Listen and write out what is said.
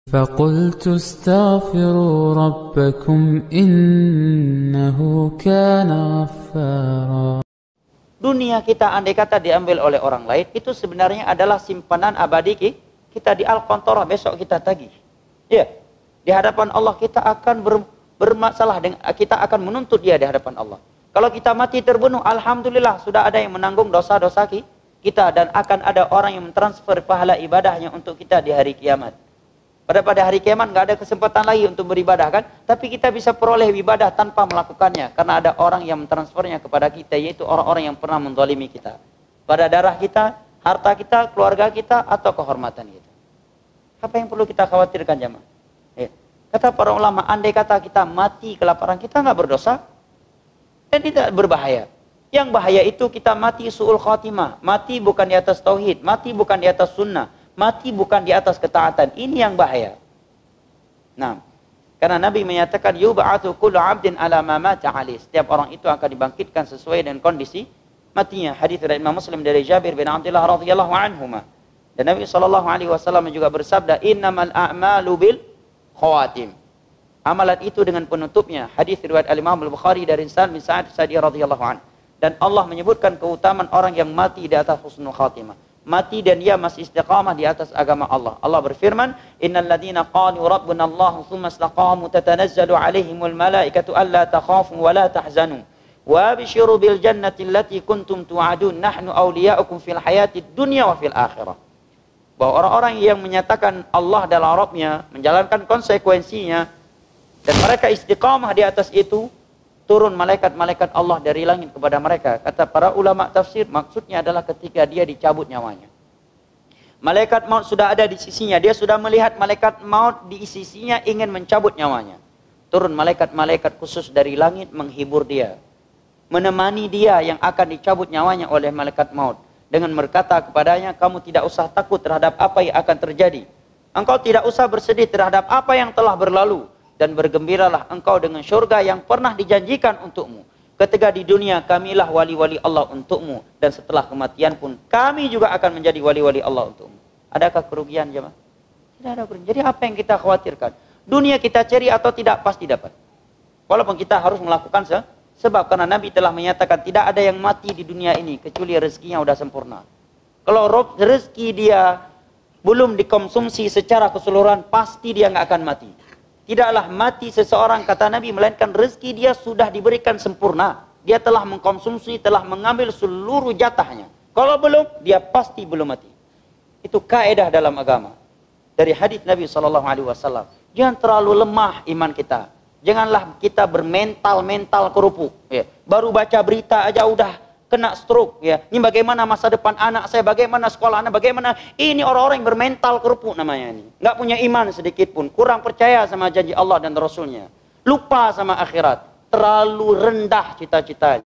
فقلت استغفروا ربكم إنه كان غفارا. Dunia kita andai kata diambil oleh orang lain, itu sebenarnya adalah simpanan abadi kita di Al-Qantarah, besok kita tagih. Ya, di hadapan Allah kita akan bermasalah, kita akan menuntut dia di hadapan Allah. Kalau kita mati terbunuh, alhamdulillah sudah ada yang menanggung dosa-dosa kita, dan akan ada orang yang mentransfer pahala ibadahnya untuk kita di hari kiamat. Pada hari kiamat nggak ada kesempatan lagi untuk beribadah kan? Tapi kita bisa peroleh ibadah tanpa melakukannya, karena ada orang yang mentransfernya kepada kita, yaitu orang-orang yang pernah menzalimi kita. Pada darah kita, harta kita, keluarga kita, atau kehormatan kita. Apa yang perlu kita khawatirkan jemaah? Ya. Kata para ulama, andai kata kita mati kelaparan, kita nggak berdosa dan tidak berbahaya. Yang bahaya itu kita mati su'ul khatimah, mati bukan di atas tauhid, mati bukan di atas sunnah, mati bukan di atas ketaatan. Ini yang bahaya. Nah, karena Nabi menyatakan yub'atsu kullu 'abdin 'ala ma mata 'alaihi. Setiap orang itu akan dibangkitkan sesuai dengan kondisi matinya. Hadis dari Imam Muslim dari Jabir bin Abdullah radhiyallahu anhuma. Dan Nabi sallallahu alaihi wasallam juga bersabda, "Innamal a'malu bil khawatim." Amalan itu dengan penutupnya. Hadis riwayat Al-Imam Al-Bukhari dari Sa'd bin Sa'di radhiyallahu anhu. Dan Allah menyebutkan keutamaan orang yang mati di atas husnul khatimah. Mati dan dia masih istiqamah di atas agama Allah. Allah berfirman, "Innal ladzina qalu rabbuna Allah tsumma istaqamu tatanazzalu 'alaihimul malaikatu alla takhafu wa la tahzanu wa abshiru bil jannati allati kuntum tu'adun nahnu awliya'ukum fil hayatid dunya wa fil akhirah." Bahwa orang-orang yang menyatakan Allah adalah Rabbnya, menjalankan konsekuensinya, dan mereka istiqamah di atas itu, turun malaikat-malaikat Allah dari langit kepada mereka. Kata para ulama tafsir, maksudnya adalah ketika dia dicabut nyawanya. Malaikat maut sudah ada di sisinya. Dia sudah melihat malaikat maut di sisinya ingin mencabut nyawanya. Turun malaikat-malaikat khusus dari langit menghibur dia, menemani dia yang akan dicabut nyawanya oleh malaikat maut, dengan berkata kepadanya, "Kamu tidak usah takut terhadap apa yang akan terjadi. Engkau tidak usah bersedih terhadap apa yang telah berlalu. Dan bergembiralah engkau dengan syurga yang pernah dijanjikan untukmu. Ketika di dunia kamilah wali-wali Allah untukmu, dan setelah kematian pun kami juga akan menjadi wali-wali Allah untukmu." Adakah kerugian jemaah? Tidak ada kerugian. Jadi apa yang kita khawatirkan? Dunia kita cari atau tidak, pasti dapat. Walaupun kita harus melakukan sebab, karena Nabi telah menyatakan tidak ada yang mati di dunia ini kecuali rezekinya sudah sempurna. Kalau rezeki dia belum dikonsumsi secara keseluruhan, pasti dia nggak akan mati. Tidaklah mati seseorang, kata Nabi, melainkan rezeki dia sudah diberikan sempurna. Dia telah mengkonsumsi, telah mengambil seluruh jatahnya. Kalau belum, dia pasti belum mati. Itu kaidah dalam agama. Dari hadis Nabi SAW. Jangan terlalu lemah iman kita. Janganlah kita bermental kerupuk. Ya. Baru baca berita aja udah kena stroke. Ya. Ini bagaimana masa depan anak saya, bagaimana sekolah anak, bagaimana. Ini orang-orang yang bermental kerupuk namanya ini. Nggak punya iman sedikit pun. Kurang percaya sama janji Allah dan Rasulnya. Lupa sama akhirat. Terlalu rendah cita-cita.